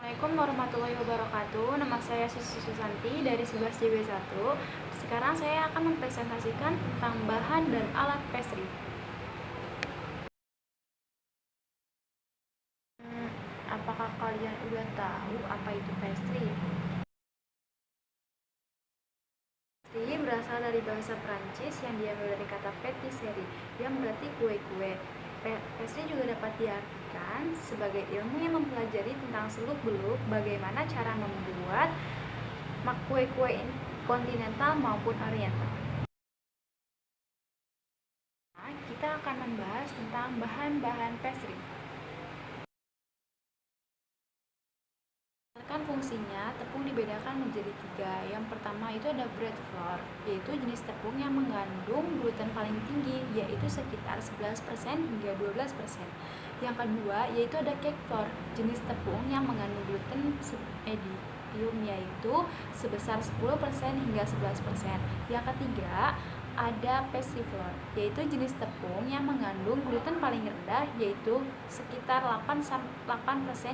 Assalamualaikum warahmatullahi wabarakatuh. Nama saya Susi Susanti dari 11JB1. Sekarang saya akan mempresentasikan tentang bahan dan alat pastry. Apakah kalian udah tahu apa itu pastry? Pastry berasal dari bahasa Prancis yang diambil dari kata pâtisserie yang berarti kue-kue. Pastry juga dapat diartikan sebagai ilmu yang mempelajari tentang seluk-beluk bagaimana cara membuat kue-kue kontinental maupun oriental. Kita akan membahas tentang bahan-bahan pastry. Berdasarkan fungsinya, tepung dibedakan menjadi 3. Yang pertama itu ada bread flour, yaitu jenis tepung yang mengandung gluten paling tinggi, yaitu sekitar 11% hingga 12%. Yang kedua yaitu ada cake flour, jenis tepung yang mengandung gluten medium, yaitu sebesar 10% hingga 11%. Yang ketiga ada pastry flour, yaitu jenis tepung yang mengandung gluten paling rendah, yaitu sekitar 8%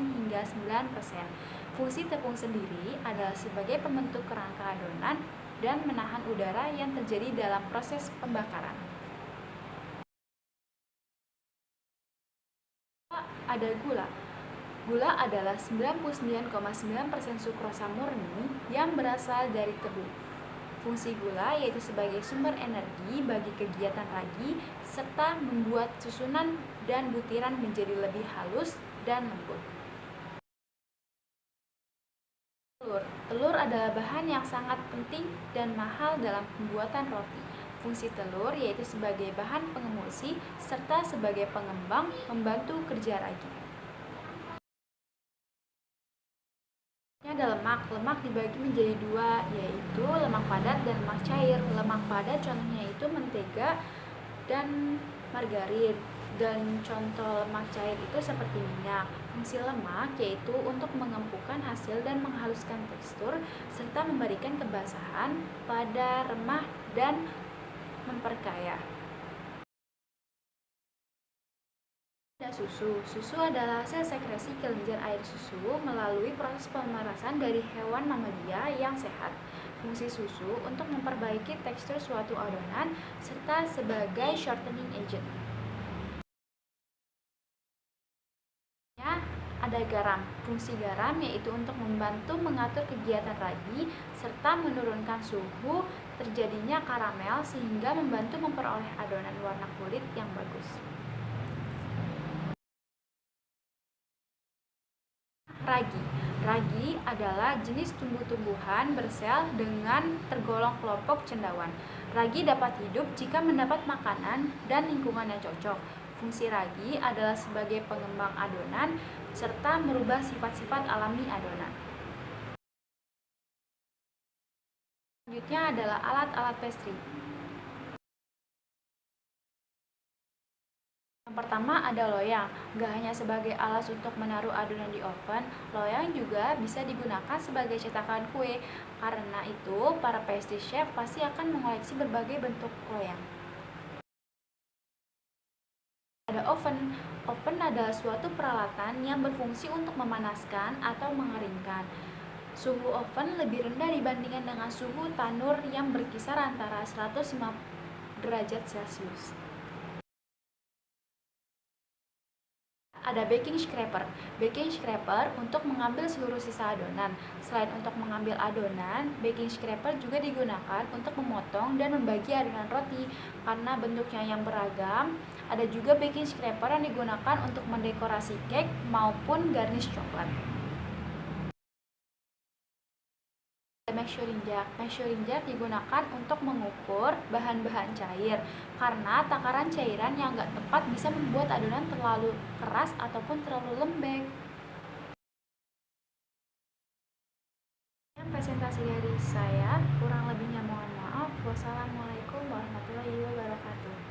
hingga 9%. Fungsi tepung sendiri adalah sebagai pembentuk kerangka adonan dan menahan udara yang terjadi dalam proses pembakaran. Ada gula. Gula adalah 99,9% sukrosa murni yang berasal dari tebu. Fungsi gula yaitu sebagai sumber energi bagi kegiatan ragi serta membuat susunan dan butiran menjadi lebih halus dan lembut. Telur adalah bahan yang sangat penting dan mahal dalam pembuatan roti. Fungsi telur yaitu sebagai bahan pengemulsi serta sebagai pengembang membantu kerja ragi. Ada lemak. Lemak dibagi menjadi 2, yaitu lemak padat dan lemak cair. Lemak padat contohnya itu mentega dan margarin, dan contoh lemak cair itu seperti minyak. Fungsi lemak yaitu untuk mengempukkan hasil dan menghaluskan tekstur serta memberikan kebasahan pada remah dan memperkaya. Ada susu. Susu adalah hasil sekresi kelenjar air susu melalui proses pemerasan dari hewan mamalia yang sehat. Fungsi susu untuk memperbaiki tekstur suatu adonan serta sebagai shortening agent. Ada garam. Fungsi garam yaitu untuk membantu mengatur kegiatan ragi serta menurunkan suhu terjadinya karamel sehingga membantu memperoleh adonan warna kulit yang bagus. Ragi. Ragi adalah jenis tumbuh-tumbuhan bersel dengan tergolong kelompok cendawan. Ragi dapat hidup jika mendapat makanan dan lingkungan yang cocok. Fungsi ragi adalah sebagai pengembang adonan serta merubah sifat-sifat alami adonan. Selanjutnya adalah alat-alat pastry. Yang pertama ada loyang. Gak hanya sebagai alas untuk menaruh adonan di oven, loyang juga bisa digunakan sebagai cetakan kue. Karena itu, para pastry chef pasti akan mengoleksi berbagai bentuk loyang. Ada oven. Oven adalah suatu peralatan yang berfungsi untuk memanaskan atau mengeringkan. Suhu oven lebih rendah dibandingkan dengan suhu tanur yang berkisar antara 105 derajat Celcius. Ada baking scraper. Baking scraper untuk mengambil seluruh sisa adonan. Selain untuk mengambil adonan, baking scraper juga digunakan untuk memotong dan membagi adonan roti. Karena bentuknya yang beragam, ada juga baking scraper yang digunakan untuk mendekorasi cake maupun garnish coklat. Measuring jar. Measuring jar digunakan untuk mengukur bahan-bahan cair karena takaran cairan yang nggak tepat bisa membuat adonan terlalu keras ataupun terlalu lembek. Presentasi dari saya, kurang lebihnya mohon maaf. Wassalamualaikum warahmatullahi wabarakatuh.